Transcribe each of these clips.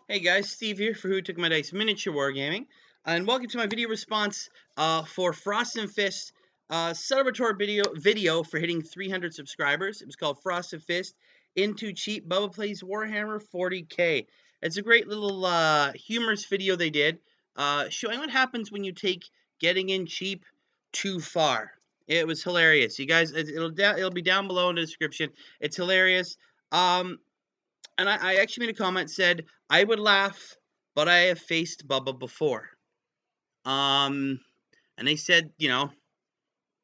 Hey guys, Steve here for Who Took My Dice Miniature Wargaming, and welcome to my video response for Frost and Fist celebratory video for hitting 300 subscribers. It was called Frost and Fist Into Cheap Bubba Plays Warhammer 40K. It's a great little humorous video they did, showing what happens when you take getting in cheap too far. It was hilarious. You guys, it'll be down below in the description. It's hilarious. And I actually made a comment said I would laugh, but I have faced Bubba before. And they said,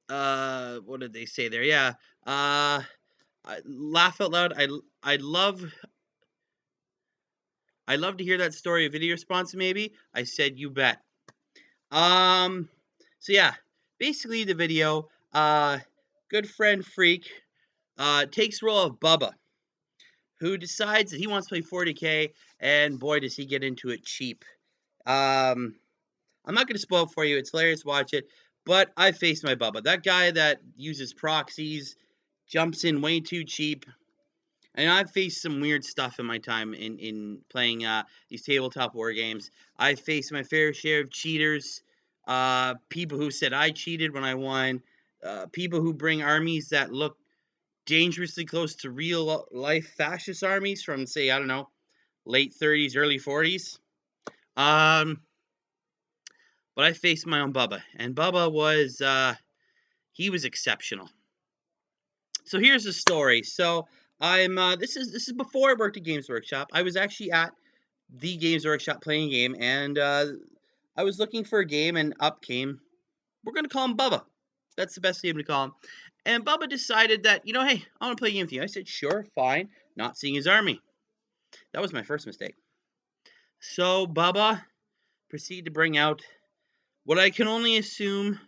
what did they say there? Yeah, laugh out loud. I love to hear that story. A video response, maybe. I said, you bet. So yeah, basically the video. Good friend Freak, takes role of Bubba, who decides that he wants to play 40K, and boy, does he get into it cheap. I'm not going to spoil it for you. It's hilarious. Watch it. But I faced my Bubba. That guy that uses proxies, jumps in way too cheap. And I've faced some weird stuff in my time in playing these tabletop war games. I faced my fair share of cheaters, people who said I cheated when I won, people who bring armies that look dangerously close to real life fascist armies from, say, I don't know, late 30s, early 40s. But I faced my own Bubba, and Bubba was he was exceptional. So here's the story. So I'm this is before I worked at Games Workshop. I was actually at the Games Workshop playing a game, and I was looking for a game, and up came, we're gonna call him Bubba. That's the best name to call him. And Bubba decided that, hey, I want to play a game with you. I said, sure, fine. Not seeing his army. That was my first mistake. So Bubba proceeded to bring out what I can only assume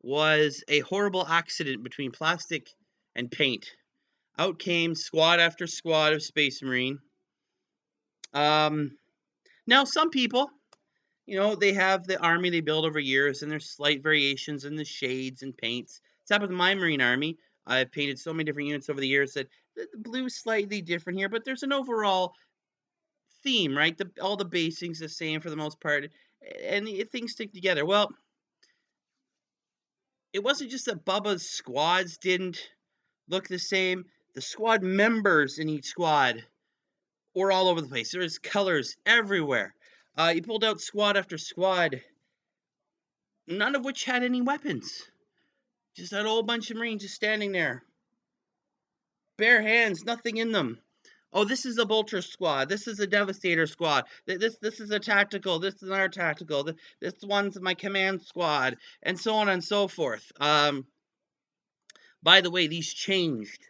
was a horrible accident between plastic and paint. Out came squad after squad of Space Marine. Now, some people, they have the army they build over years, and there's slight variations in the shades and paints. It's happened with my Marine army. I've painted so many different units over the years that the blue is slightly different here, but there's an overall theme, right? All the basing's the same for the most part, and things stick together. Well, it wasn't just that Bubba's squads didn't look the same. The squad members in each squad were all over the place. There was colors everywhere. You pulled out squad after squad, none of which had any weapons. Just that whole bunch of Marines just standing there. Bare hands, nothing in them. Oh, this is a Bolter squad. This is a Devastator squad. This is a tactical. This is our tactical. This one's my command squad, and so on and so forth. By the way, these changed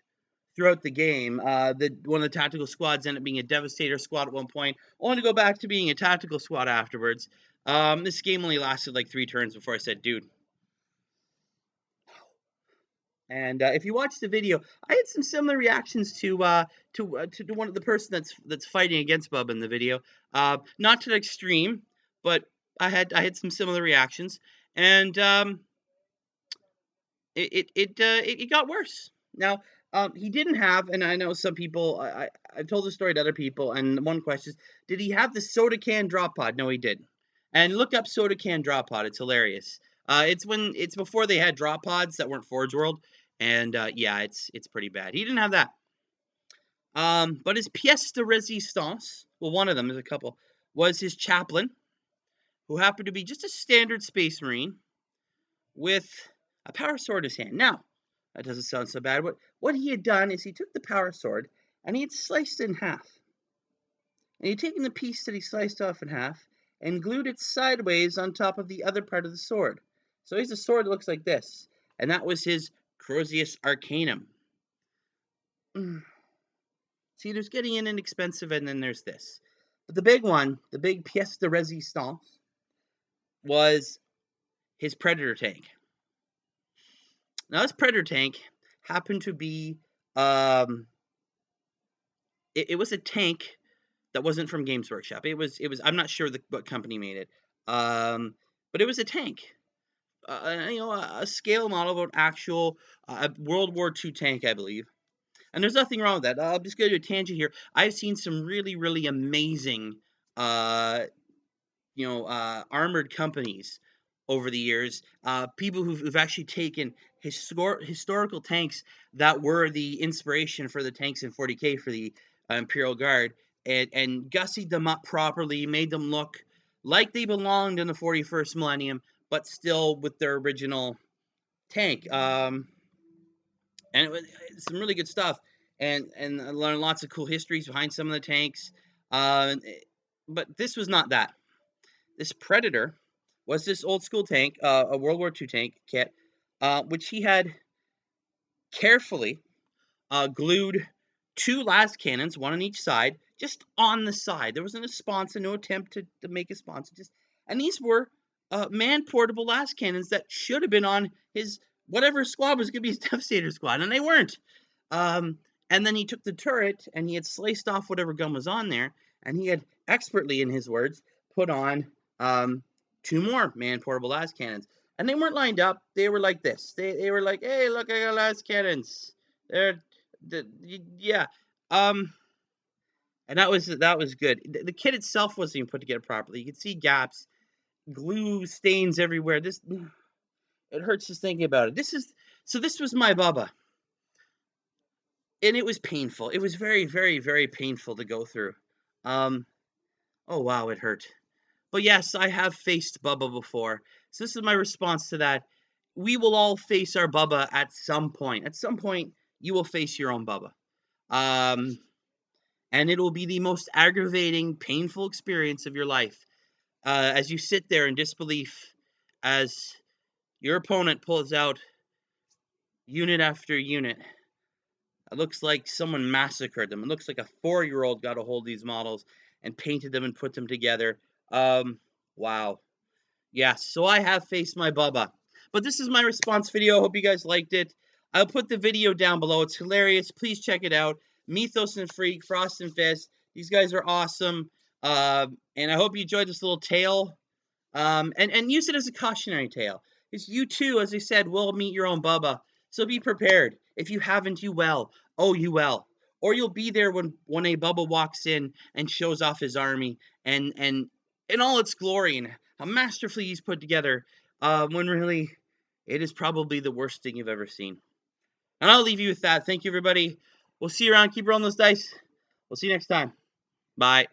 throughout the game. One of the tactical squads ended up being a Devastator squad at one point, only to go back to being a tactical squad afterwards. This game only lasted like 3 turns before I said, dude. And if you watch the video, I had some similar reactions to one of the person that's fighting against Bubba in the video. Not to the extreme, but I had some similar reactions, and it got worse. Now, he didn't have, and I know some people, I've told the story to other people, and one question is, did he have the soda can drop pod? No, he didn't. And look up soda can drop pod. It's hilarious. It's before they had drop pods that weren't Forge World, and yeah, it's pretty bad. He didn't have that. But his pièce de résistance, well, one of them, there's a couple, was his chaplain, who happened to be just a standard Space Marine with a power sword in his hand. Now, that doesn't sound so bad. What he had done is he took the power sword and he had sliced it in half. And he had taken the piece that he sliced off in half and glued it sideways on top of the other part of the sword. So he's a sword that looks like this. And that was his Crozius Arcanum. See, there's getting in inexpensive, and then there's this. But the big one, the big pièce de résistance, was his Predator tank. Now, this Predator tank happened to be, it was a tank that wasn't from Games Workshop. It was. I'm not sure what company made it, but it was a tank. A scale model of an actual World War II tank, I believe. And there's nothing wrong with that. I'm just going to do a tangent here. I've seen some really, really amazing, armored companies over the years. People who've actually taken historical tanks that were the inspiration for the tanks in 40K for the Imperial Guard, and gussied them up properly, made them look like they belonged in the 41st millennium, but still with their original tank. And it was some really good stuff, and I learned lots of cool histories behind some of the tanks. But this was not that. This Predator was this old school tank, a World War II tank kit, which he had carefully glued 2 las cannons, one on each side, just on the side. There wasn't a sponsor, no attempt to make a sponsor. And these were man-portable las cannons that should have been on his whatever squad was going to be his Devastator squad, and they weren't. And then he took the turret and he had sliced off whatever gun was on there, and he had expertly, in his words, put on 2 more man-portable las cannons. And they weren't lined up. They were like this. They were like, hey, look, I got las cannons. Yeah. And that was good. The kit itself wasn't even put together properly. You could see gaps, glue stains everywhere. It hurts just thinking about it. This was my Bubba. And it was painful. It was very, very, very painful to go through. Oh wow, it hurt. But yes, I have faced Bubba before. So this is my response to that. We will all face our Bubba at some point. At some point, you will face your own Bubba. And it will be the most aggravating, painful experience of your life. As you sit there in disbelief as your opponent pulls out unit after unit. It looks like someone massacred them. It looks like a 4-year-old got a hold of these models and painted them and put them together. Wow. Yes, so I have faced my Bubba. But this is my response video. Hope you guys liked it. I'll put the video down below. It's hilarious. Please check it out. Mythos and Freak, Frost and Fist. These guys are awesome. And I hope you enjoyed this little tale. And use it as a cautionary tale. Because you too, as I said, will meet your own Bubba. So be prepared. If you haven't, you will. Oh, you will. Or you'll be there when a Bubba walks in and shows off his army and in all its glory and how masterfully he's put together, when really it is probably the worst thing you've ever seen. And I'll leave you with that. Thank you, everybody. We'll see you around. Keep rolling those dice. We'll see you next time. Bye.